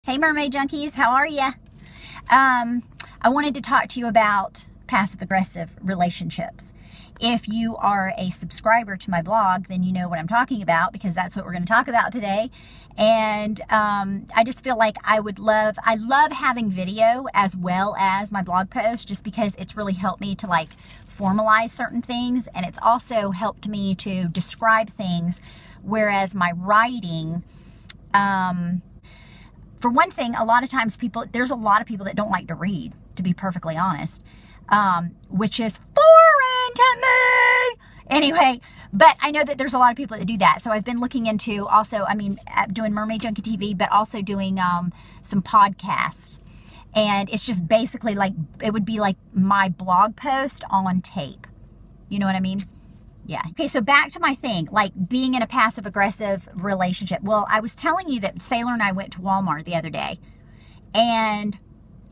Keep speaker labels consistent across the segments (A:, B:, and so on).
A: Hey Mermaid Junkies, how are ya? I wanted to talk to you about passive-aggressive relationships. If you are a subscriber to my blog, then you know what I'm talking about because that's what we're going to talk about today. And I just feel like I love having video as well as my blog post just because it's really helped me to like formalize certain things, and it's also helped me to describe things, whereas my writing, for one thing, a lot of times there's a lot of people that don't like to read, to be perfectly honest, which is foreign to me. Anyway, but I know that there's a lot of people that do that. So I've been looking into also, doing Mermaid Junkie TV, but also doing some podcasts. And it's just basically like, it would be like my blog post on tape. You know what I mean? Yeah. Okay, so back to my thing, like being in a passive-aggressive relationship. Well, I was telling you that Sailor and I went to Walmart the other day, and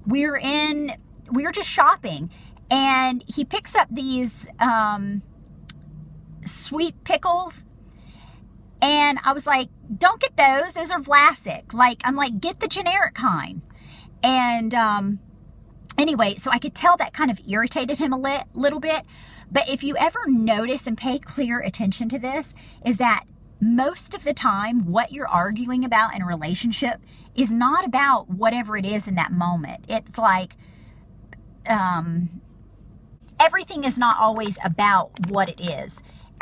A: we were just shopping, and he picks up these sweet pickles, and I was like, don't get those. Those are Vlasic. I'm like, get the generic kind. And anyway, so I could tell that kind of irritated him a little bit. But if you ever notice and pay clear attention to this, is that most of the time what you're arguing about in a relationship is not about whatever it is in that moment. It's like everything is not always about what it is.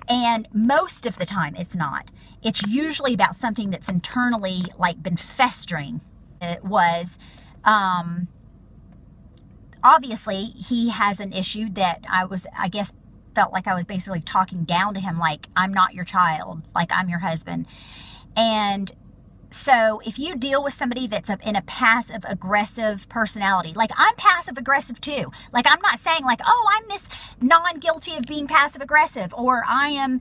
A: And most of the time it's not. It's usually about something that's internally like been festering. It was obviously, he has an issue that I guess, felt like I was basically talking down to him, like, I'm not your child, like, I'm your husband. And so if you deal with somebody that's in a passive-aggressive personality, like, I'm passive-aggressive too. Like, I'm not saying, like, oh, I'm this non-guilty of being passive-aggressive, or I am,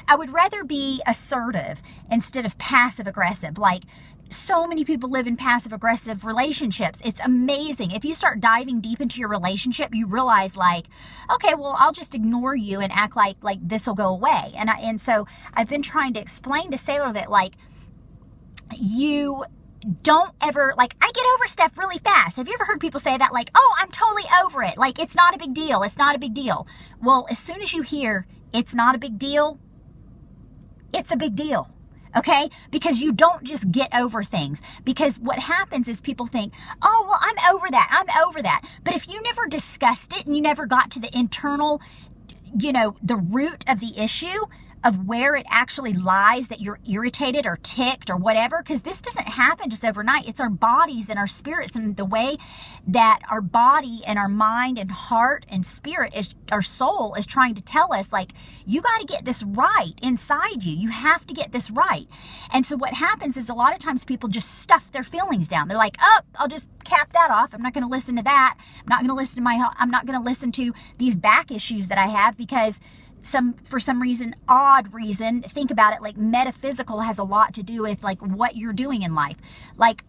A: I would rather be assertive instead of passive-aggressive. Like, so many people live in passive-aggressive relationships. It's amazing. If you start diving deep into your relationship, you realize, like, okay, well, I'll just ignore you and act like this will go away. And so I've been trying to explain to Sailor that, like, you don't ever, like, I get over stuff really fast. Have you ever heard people say that? Like, oh, I'm totally over it. Like, it's not a big deal. It's not a big deal. Well, as soon as you hear it's not a big deal, it's a big deal. Okay? Because you don't just get over things. Because what happens is people think, oh, well, I'm over that. I'm over that. But if you never discussed it and you never got to the internal, the root of the issue of where it actually lies, that you're irritated or ticked or whatever, because this doesn't happen just overnight. It's our bodies and our spirits, and the way that our body and our mind and heart and spirit our soul is trying to tell us, like, you got to get this right inside you. You have to get this right. And so what happens is a lot of times people just stuff their feelings down. They're like, oh, I'll just cap that off. I'm not going to listen to that. I'm not going to listen to these back issues that I have because for some reason, odd reason, think about it, like metaphysical has a lot to do with like what you're doing in life. Like,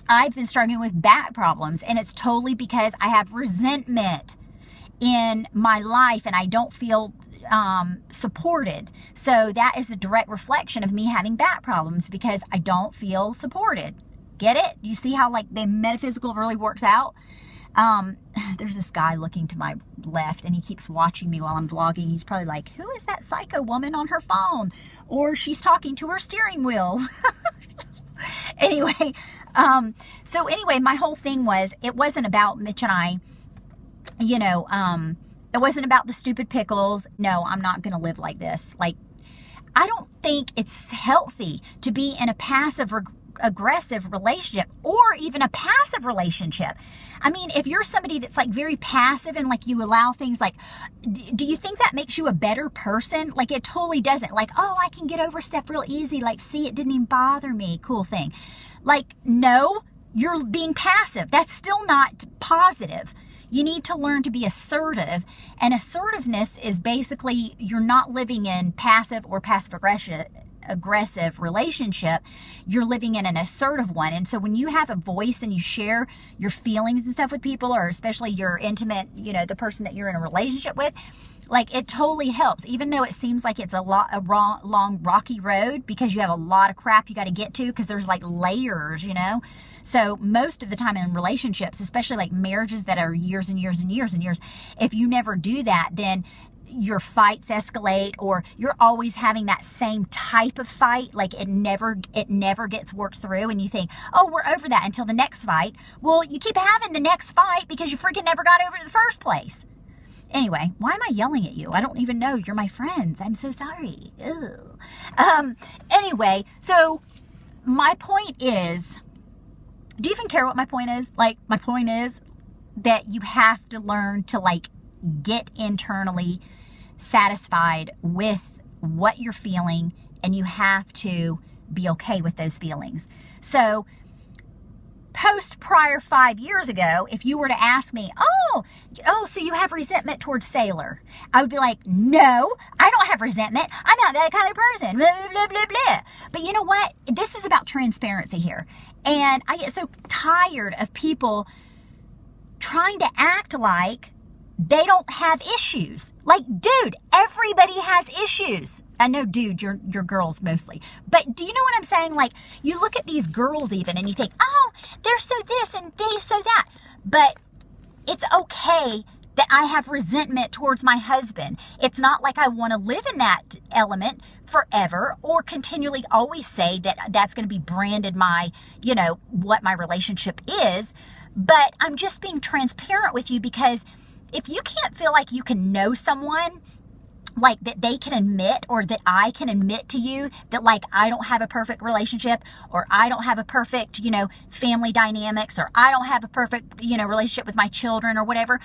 A: I've been struggling with back problems, and it's totally because I have resentment in my life and I don't feel supported. So that is the direct reflection of me having back problems because I don't feel supported. Get it? You see how like the metaphysical really works out? There's this guy looking to my left, and he keeps watching me while I'm vlogging. He's probably like, who is that psycho woman on her phone? Or she's talking to her steering wheel. Anyway, so anyway, my whole thing was, it wasn't about Mitch and I, it wasn't about the stupid pickles. No, I'm not going to live like this. Like, I don't think it's healthy to be in a passive-aggressive relationship, or even a passive relationship. I mean, if you're somebody that's like very passive and like you allow things, like, do you think that makes you a better person? Like, it totally doesn't. Like, oh, I can get over stuff real easy. Like, see, it didn't even bother me. Cool thing. Like, no, you're being passive. That's still not positive. You need to learn to be assertive, and assertiveness is basically you're not living in passive or passive-aggressive relationship. You're living in an assertive one. And so when you have a voice and you share your feelings and stuff with people, or especially your intimate, the person that you're in a relationship with, Like, it totally helps, even though it seems like it's a long, rocky road, because you have a lot of crap you got to get to, because there's like layers, you know? So most of the time in relationships, especially like marriages that are years and years and years and years, if you never do that, then your fights escalate, or you're always having that same type of fight. Like, it never gets worked through, and you think, oh, we're over that until the next fight. Well, you keep having the next fight because you freaking never got over it in the first place. Anyway, why am I yelling at you? I don't even know. You're my friends. I'm so sorry. Ew. Anyway, so my point is, do you even care what my point is? Like, my point is that you have to learn to, like, get internally satisfied with what you're feeling, and you have to be okay with those feelings. So prior 5 years ago, if you were to ask me, oh, so you have resentment towards Sailor, I would be like, no, I don't have resentment. I'm not that kind of person. Blah, blah, blah, blah. But you know what? This is about transparency here. And I get so tired of people trying to act like they don't have issues. Like, dude, everybody has issues. I know, dude, you're girls mostly. But do you know what I'm saying? Like, you look at these girls even, and you think, oh, they're so this and they so that. But it's okay that I have resentment towards my husband. It's not like I want to live in that element forever, or continually always say that that's going to be branded my, you know, what my relationship is. But I'm just being transparent with you, because if you can't feel like you can know someone, like that they can admit, or that I can admit to you that, like, I don't have a perfect relationship, or I don't have a perfect, you know, family dynamics, or I don't have a perfect, you know, relationship with my children or whatever,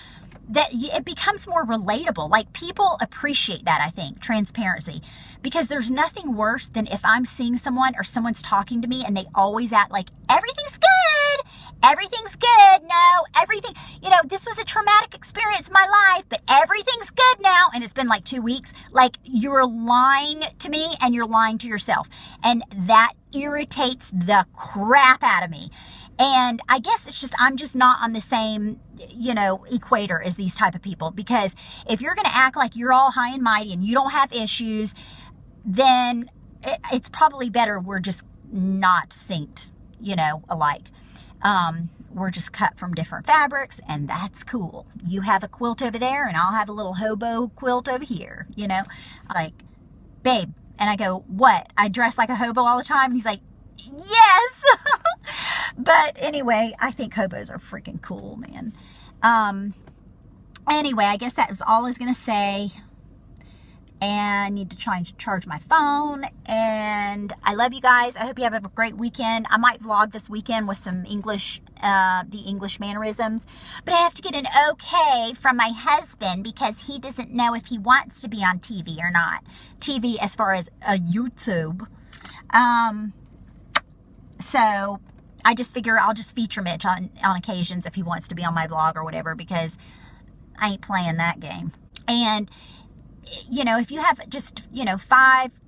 A: that it becomes more relatable. Like, people appreciate that, I think, transparency, because there's nothing worse than if I'm seeing someone or someone's talking to me and they always act like everything's good. Everything's good. No, everything, you know, this was a traumatic experience in my life, but everything's good now. And it's been like 2 weeks. Like, you're lying to me, and you're lying to yourself. And that irritates the crap out of me. And I guess it's just, I'm just not on the same, you know, equator as these type of people. Because if you're going to act like you're all high and mighty and you don't have issues, then it's probably better we're just not synced, you know, alike. We're just cut from different fabrics, and that's cool. You have a quilt over there, and I'll have a little hobo quilt over here, you know, like, babe. And I go, what? I dress like a hobo all the time? And he's like, yes. But anyway, I think hobos are freaking cool, man. Anyway, I guess that was all I was going to say. And I need to try and charge my phone. And I love you guys. I hope you have a great weekend. I might vlog this weekend with some English, the English mannerisms. But I have to get an okay from my husband, because he doesn't know if he wants to be on TV or not. TV as far as a YouTube. So I just figure I'll just feature Mitch on occasions if he wants to be on my vlog or whatever, because I ain't playing that game. And, you know, if you have just, you know,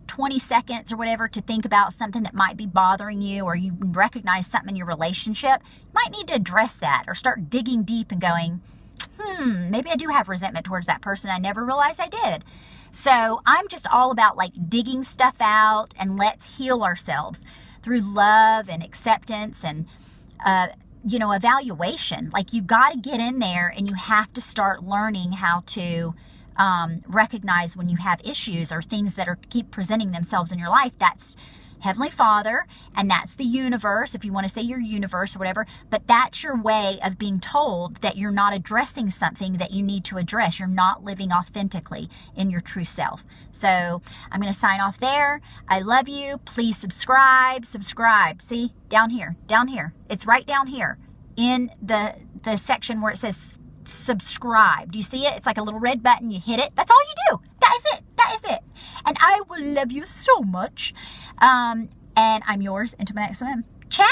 A: 20 seconds or whatever to think about something that might be bothering you, or you recognize something in your relationship, you might need to address that, or start digging deep and going, maybe I do have resentment towards that person. I never realized I did. So I'm just all about, like, digging stuff out, and let's heal ourselves through love and acceptance and, you know, evaluation. Like, you got to get in there, and you have to start learning how to recognize when you have issues or things that are keep presenting themselves in your life. That's Heavenly Father, and that's the universe, if you want to say your universe or whatever, but that's your way of being told that you're not addressing something that you need to address. You're not living authentically in your true self. So I'm going to sign off there. I love you. Please subscribe. See, down here. It's right down here in the section where it says subscribe. Do you see it? It's like a little red button. You hit it. That's all you do. That is it. And I will love you so much. And I'm yours until my next swim. Ciao.